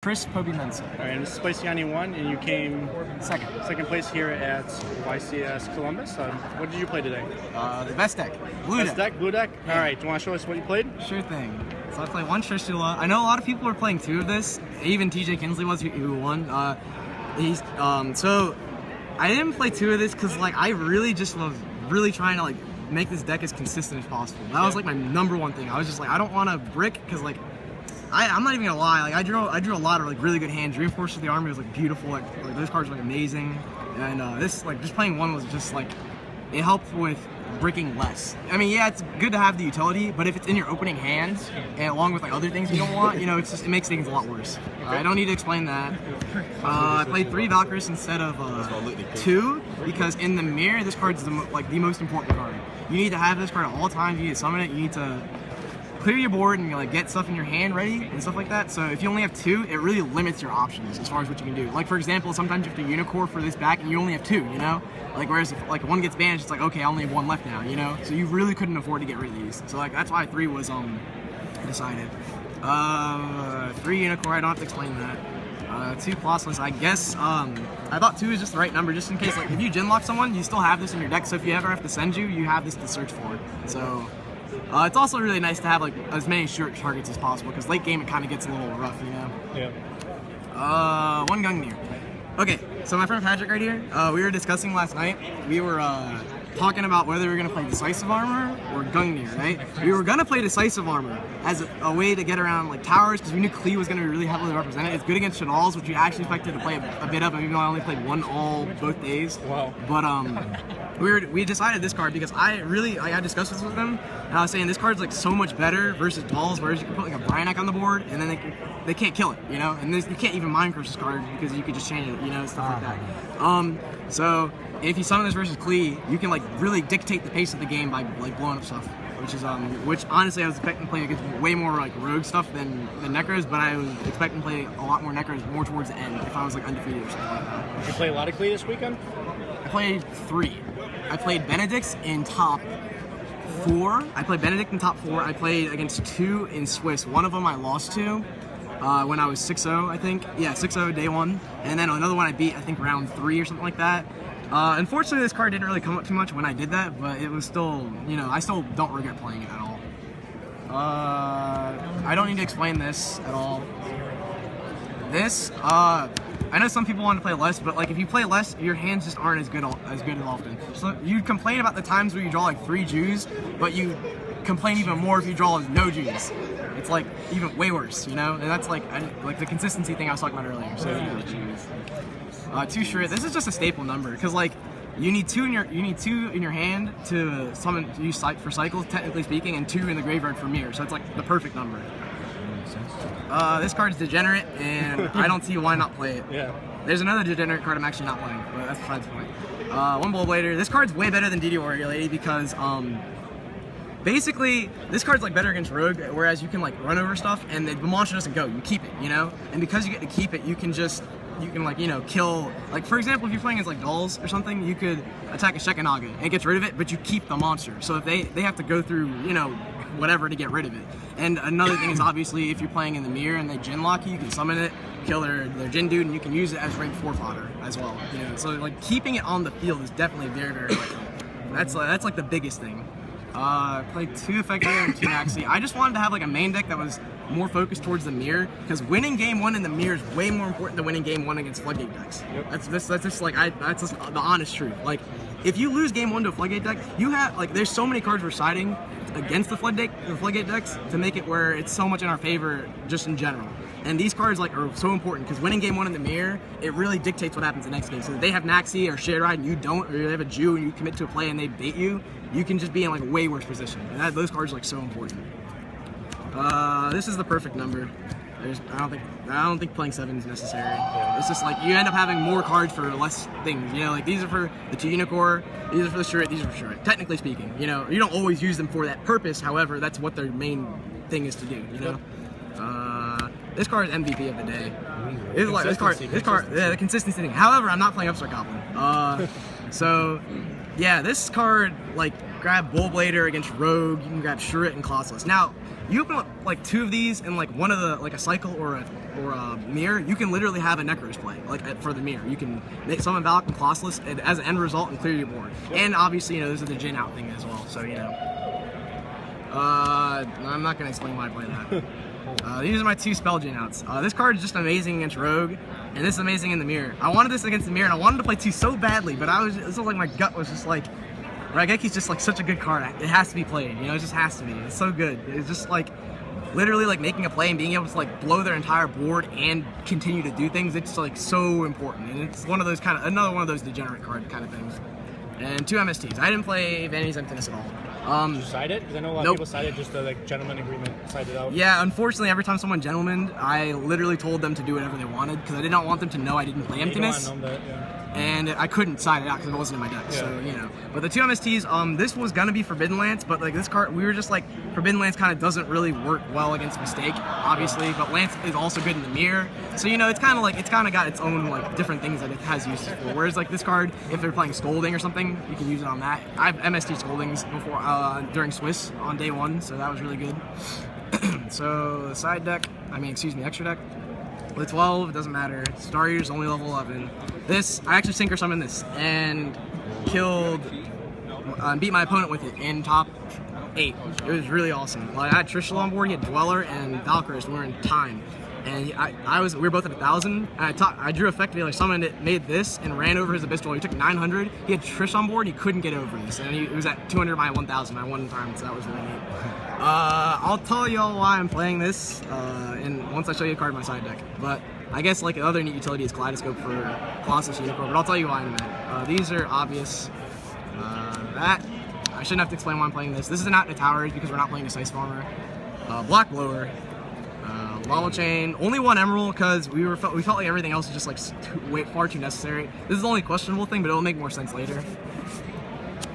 Chris Pobee mensah. All right, and this is place 91, and you came Second place here at YCS Columbus. What did you play today? The best deck. Blue deck. Blue deck? Yeah. All right, do you want to show us what you played? Sure thing. So I played one Trishula. I know a lot of people are playing two of this. Even TJ Kinsley was who won. So I didn't play two of this because I really just was really trying to make this deck as consistent as possible. That was my number one thing. I was just I don't want to brick because I'm not even gonna lie. I drew a lot of really good hands. Reinforced with the Army was beautiful. Those cards were amazing. And this just playing one was just it helped with bricking less. I mean, yeah, it's good to have the utility, but if it's in your opening hand and along with other things you don't want, it makes things a lot worse. I don't need to explain that. I played 3 Valkyries instead of 2 because in the mirror this card is the most important card. You need to have this card at all times. You need to summon it. You need to clear your board and get stuff in your hand ready and stuff like that. So if you only have 2, it really limits your options as far as what you can do. For example, sometimes you have to unicore for this back and you only have 2, whereas if one gets banished, it's okay, I only have 1 left now, so you really couldn't afford to get rid of these. So that's why 3 was decided. 3 unicore, I don't have to explain that. 2 Colossus, I guess. I thought 2 is just the right number, just in case if you Jinlock someone, you still have this in your deck. So if you ever have to send you have this to search for. So. It's also really nice to have as many short targets as possible because late game it kind of gets a little rough, Yeah. 1 Gungnir. Okay, so my friend Patrick right here, we were discussing last night. We were talking about whether we were gonna play Decisive Armor or Gungnir, right? We were gonna play Decisive Armor as a way to get around towers because we knew Klee was gonna be really heavily represented. It's good against Shadalls, which we actually expected to play a bit of, even though I only played 1 all both days. Wow. But we decided this card because I discussed this with them, and I was saying this card's so much better versus Dolls, whereas you can put a Bryanek on the board and then they can't kill it, and you can't even Mind Curse this card because you could just change it, stuff like that. So if you summon this versus Klee, you can really dictate the pace of the game by blowing up stuff, which honestly I was expecting to play against way more rogue stuff than nekroz, but I was expecting to play a lot more nekroz more towards the end if I was undefeated or something like that. Did you play a lot of Klee this weekend? I played 3. I played Benedict's in top 4. I played Benedict in top 4. I played against 2 in Swiss. One of them I lost to when I was 6-0, I think. Yeah, 6-0 day 1. And then another one I beat, I think, round 3 or something like that. Unfortunately, this card didn't really come up too much when I did that, but it was still, I still don't regret playing it at all. I don't need to explain this at all. This, I know some people want to play less, but if you play less, your hands just aren't as good as often. So you complain about the times where you draw 3 Jews, but you complain even more if you draw no Jews. It's even way worse, and that's the consistency thing I was talking about earlier. So 2 Shred. This is just a staple number because you need 2 in your hand to summon to use for cycles, technically speaking, and 2 in the graveyard for mirror. So it's the perfect number. This card's degenerate, and I don't see why not play it. Yeah. There's another degenerate card I'm actually not playing, but that's besides the point. 1 Bullblader. This card's way better than DD Warrior Lady because basically this card's better against Rogue, whereas you can run over stuff and the monster doesn't go. You keep it, and because you get to keep it, you can kill. For example, if you're playing against Dolls or something, you could attack a Shekinah and it gets rid of it, but you keep the monster. So if they have to go through whatever to get rid of it. And another thing is obviously if you're playing in the mirror and they Jinlock you can summon it, kill their Jin dude, and you can use it as rank 4 fodder as well. So keeping it on the field is definitely very, very that's the biggest thing. Played 2 Effective and 2 Maxi. I just wanted to have a main deck that was more focused towards the mirror because winning game 1 in the mirror is way more important than winning game 1 against Floodgate decks. Yep. That's just the honest truth. If you lose game 1 to a Floodgate deck, you have there's so many cards we're siding against the Floodgate decks to make it where it's so much in our favor just in general. And these cards are so important because winning game 1 in the mirror, it really dictates what happens the next game. So if they have Naxi or Shade Ride and you don't, or they have a Jew and you commit to a play and they bait you, you can just be in a way worse position. And those cards are so important. This is the perfect number. I don't think playing 7 is necessary. It's just you end up having more cards for less things. These are for the 2 Unicore, these are for the Shred, these are for Shred. Technically speaking, you don't always use them for that purpose. However, that's what their main thing is to do. This card is MVP of the day. This card, yeah, the consistency thing. However, I'm not playing Upstart Goblin. So yeah, this card grab Bullblader against Rogue. You can grab Shurret and Colossus. Now, you open up like 2 of these in like one of the like a cycle or a mirror. You can literally have a Necroz play for the mirror. You can make summon Valak and Colossus as an end result and clear your board. And obviously, this is the Jin out thing as well. So I'm not gonna explain why I play that. These are my 2 spell Jin outs. This card is just amazing against Rogue, and this is amazing in the mirror. I wanted this against the mirror, and I wanted to play 2 so badly, but this was like my gut was just like, Raigeki's just like such a good card. It has to be played, it just has to be. It's so good. It's just like literally like making a play and being able to like blow their entire board and continue to do things. It's like so important, and it's one of those another one of those degenerate card kind of things. And 2 MSTs. I didn't play Vanity's Emptiness at all. Did you side it? Because I know a lot of people sided just the like gentleman agreement, sided out. Yeah, unfortunately, every time someone gentlemaned, I literally told them to do whatever they wanted because I did not want them to know I didn't play Emptiness. You don't want to know that, yeah. And I couldn't side it out because it wasn't in my deck. Yeah. So But the 2 MSTs, this was gonna be Forbidden Lance, but like this card, we were just like Forbidden Lance kind of doesn't really work well against Mistake, obviously. But Lance is also good in the mirror, so it's kind of got its own like different things that it has uses for. Whereas like this card, if they're playing Scolding or something, you can use it on that. I've MST Scoldings before during Swiss on day 1, so that was really good. So side deck, extra deck. The 12, it doesn't matter. Star Eater's only level 11. This, I actually Synchro Summoned this and beat my opponent with it in top 8. It was really awesome. Like, I had Trishul on board, he had Dweller and Valkyrie, we were in time. And we were both at 1,000. And I drew effectively, like summoned it, made this, and ran over his Abyss Dweller. He took 900. He had Trish on board, he couldn't get over this. And he was at 200 by 1,000 by one time, so that was really neat. I'll tell y'all why I'm playing this and once I show you a card in my side deck. But I guess like another neat utility is Kaleidoscope for Colossus Unicorn, but I'll tell you why in a minute. These are obvious. That I shouldn't have to explain why I'm playing this. This is not in the towers because we're not playing Decisive Armor. Block Blower. Lava Chain, only 1 Emerald because we felt like everything else was just like far too necessary. This is the only questionable thing, but it'll make more sense later.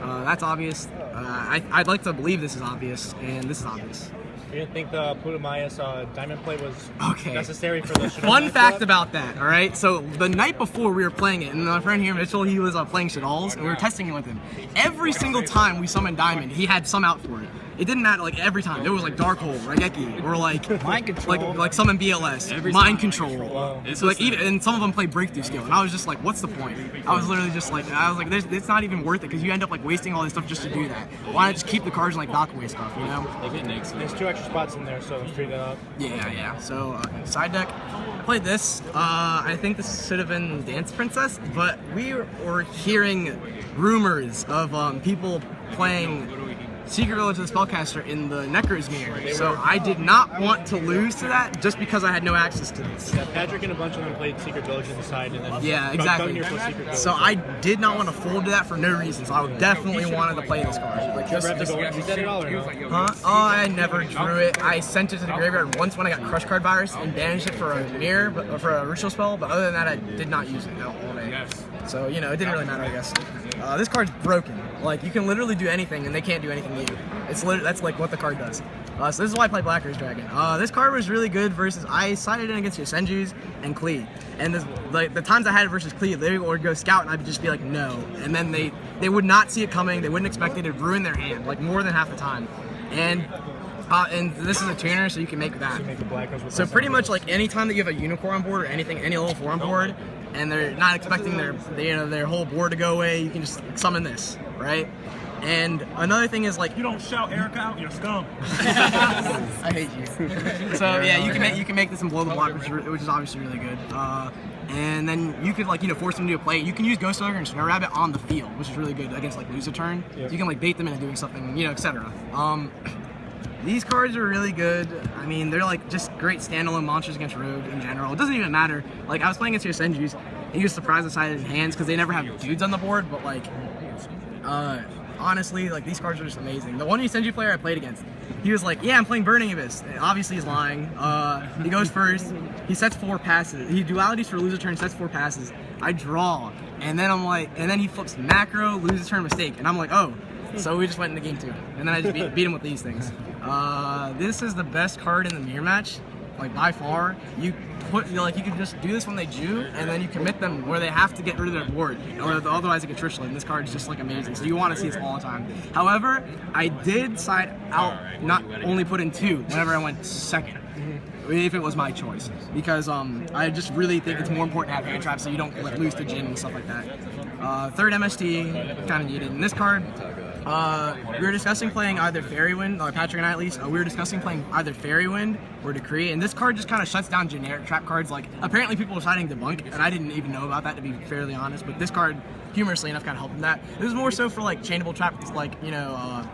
That's obvious. I'd like to believe this is obvious, and this is obvious. You didn't think the Putumaya's diamond play was necessary for the Fun fact about that, alright? So, the night before we were playing it, and my friend here, Mitchell, he was playing Shadal's, and we were testing it with him. Every single time we summoned Diamond, he had some out for it. It didn't matter, like, every time. It was like Darkhold, Raigeki, or like Mind Control, like summon BLS, Mind Control. Wow. So like and some of them play Breakthrough Skill, and I was just like, what's the point? I was literally just like, it's not even worth it because you end up like wasting all this stuff just to do that. Why not just keep the cards and like knock away stuff, There's 2 extra spots in there, so let's figure that out. Yeah. So side deck, I played this. I think this should have been Dance Princess, but we were hearing rumors of people playing Secret Village of the Spellcaster in the Nekroz mirror, so I did not want to lose to that just because I had no access to this. Yeah, Patrick and a bunch of them played Secret Village in the side, and then exactly. So I did not want to fold to that for no reason. So I definitely wanted to play this card. Like I never drew it. I sent it to the graveyard once when I got Crush Card Virus and banished it for a mirror, but for a ritual spell. But other than that, I did not use it all day. So it didn't really matter, I guess. This card's broken. Like, you can literally do anything, and they can't do anything to you. That's like what the card does. So this is why I play Black Rose Dragon. This card was really good versus I sided in against your Senjus and Klee. And the times I had it versus Klee, they would go Scout, and I'd just be like, no. And then they would not see it coming. They wouldn't expect it. It'd ruin their hand, like more than half the time. And this is a tuner, so you can make that. So pretty much like any time that you have a Unicorn on board or anything, any level 4 on board, and they're not expecting their whole board to go away, you can just summon this, right? And another thing is like you don't shout Erica out, you're scum. I hate you. So yeah, you can make this and blow the block, which is obviously really good. And then you could force them to do a play. You can use Ghost Ogre and Snow Rabbit on the field, which is really good against like lose a turn. Yeah. So you can like bait them into doing something, etc. These cards are really good. I mean, they're like just great standalone monsters against Rogue in general. It doesn't even matter. Like, I was playing against your Senjus, and he was surprised the side of his hands because they never have dudes on the board, but like, honestly, like, these cards are just amazing. The one Senju player I played against, he was like, yeah, I'm playing Burning Abyss. Obviously, he's lying. He goes first. He sets 4 passes. He dualities for lose a turn, sets 4 passes. I draw, and then then he flips macro, lose a turn, mistake, and I'm like, oh. So we just went into game 2, and then I just beat him with these things. This is the best card in the mirror match, like by far, you can just do this when they Jew, and then you commit them where they have to get rid of their board, or otherwise they get Trishla, and this card is just like amazing. So you want to see this all the time. However, I did side out, not only put in 2 whenever I went second, if it was my choice, because I just really think it's more important to have hand traps so you don't lose to Jin and stuff like that. Third MST, kind of needed. In this card, we were discussing playing either Fairy Wind, or Patrick and I at least, we were discussing playing either Fairy Wind or Decree, and this card just kind of shuts down generic trap cards. Like, apparently people were citing Debunk, and I didn't even know about that, to be fairly honest, but this card, humorously enough, kind of helped in that. This is more so for, like, chainable traps, like, you know,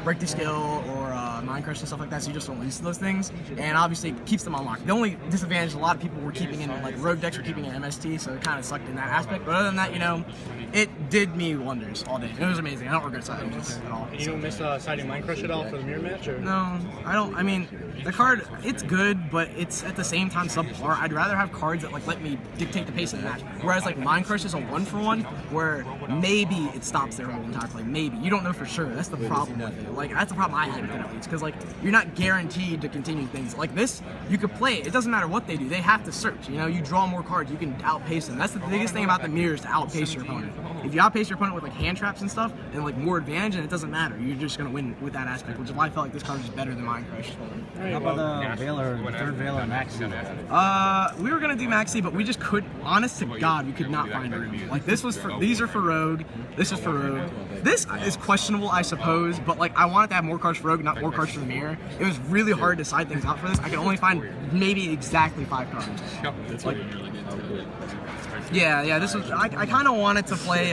Break the Skill or Mind Crush and stuff like that, so you just don't lose to those things, and obviously it keeps them unlocked. The only disadvantage a lot of people were keeping in, like, rogue decks were keeping in MST, so it kind of sucked in that aspect, but other than that, you know, it did me wonders all day. It was amazing. I don't regret citing this at all. And you don't miss citing Mind Crush at all for the mirror match? Or? No, I don't. I mean, the card, it's good, but it's at the same time subpar. I'd rather have cards that like let me dictate the pace of the match. Whereas like Mind Crush is a 1-for-1, where maybe it stops their whole entire play. Maybe. You don't know for sure. That's the problem with it. Like, that's the problem I had with it at least, because like you're not guaranteed to continue things. Like this, you could play it. It doesn't matter what they do. They have to search. You know, you draw more cards, you can outpace them. That's the biggest thing about the mirror, is to outpace your opponent. If you outpace your opponent with like hand traps and stuff, and like more advantage, and it doesn't matter. You're just gonna win with that aspect, which is why I felt like this card is better than Mind Crush. How about the Veiler, the third Veiler Maxi? We were gonna do Maxi, but we just couldn't. Honest to God, we could not find a room. Like this was for, these are for Rogue. This is for Rogue. This is questionable, I suppose, but like I wanted to have more cards for Rogue, not more cards for the mirror. It was really hard to side things out for this. I could only find maybe exactly 5 cards. Like, yeah. This was. I kind of wanted to play.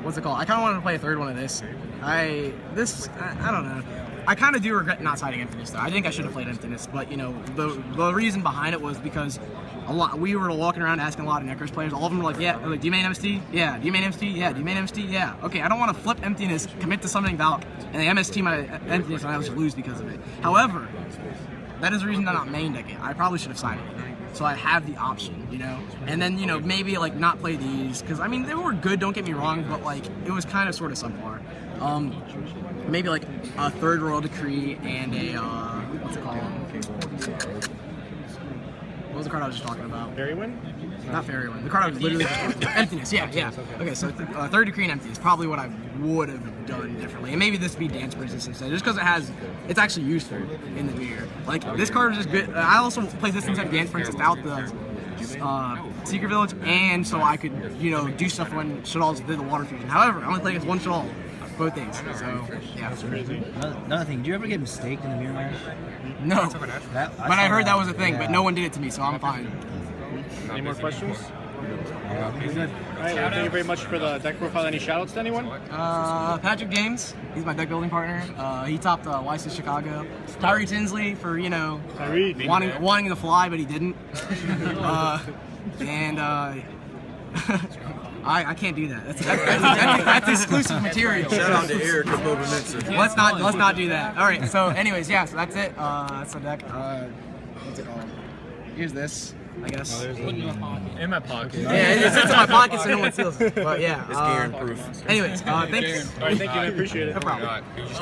What's it called? I kind of wanted to play a third one of this. I don't know. I kind of do regret not siding Emptiness though. I think I should have played Emptiness, but you know the reason behind it was because we were walking around asking a lot of Nekroz players. All of them were like, yeah, like, do you main MST? Yeah. Do you main MST? Yeah. Do you main MST? Yeah. Okay, I don't want to flip Emptiness, commit to something about, and they MST my Emptiness, and I was lose because of it. However, that is the reason that I'm not main decking. I probably should have sided it. So I have the option, you know, and then, you know, maybe like not play these, because I mean they were good, don't get me wrong, but like it was kind of sort of subpar. Maybe like a third Royal Decree and a what's it called? What was the card I was just talking about? Fairy Wind? Not Fairy Wind. The card I was literally just talking about. Emptiness. Yeah. Okay, so third Decree and Emptiness, probably what I would have done differently, and maybe this would be Dance Princess instead, just because it's actually useful in the mirror. Like this card is just good. I also played this instead of Dance Princess out the Secret Village, and so I could, you know, do stuff when Shadal's did the Water Fusion. However, I only played against one Shadal both days, so yeah. That's crazy. Another thing, did you ever get mistaked in the mirror match? No, but I heard that was a thing, but no one did it to me, so I'm fine. Any more questions? He's good. Alright, well, thank you very much for the deck profile. Any shoutouts to anyone? Patrick James, he's my deck building partner. He topped YC Chicago. Tyree Tinsley for, you know, wanting to fly, but he didn't. I can't do that. That's exclusive material. Shout out to Eric of pobee mensah. Let's not do that. All right. So, anyways, yeah. So that's it. That's the deck. What's it called? Here's this, I guess. In my pocket. Yeah, it sits in my pocket so no one steals it. But yeah. It's Garen proof. Anyways, thanks. All right, thank you. I appreciate it. No problem.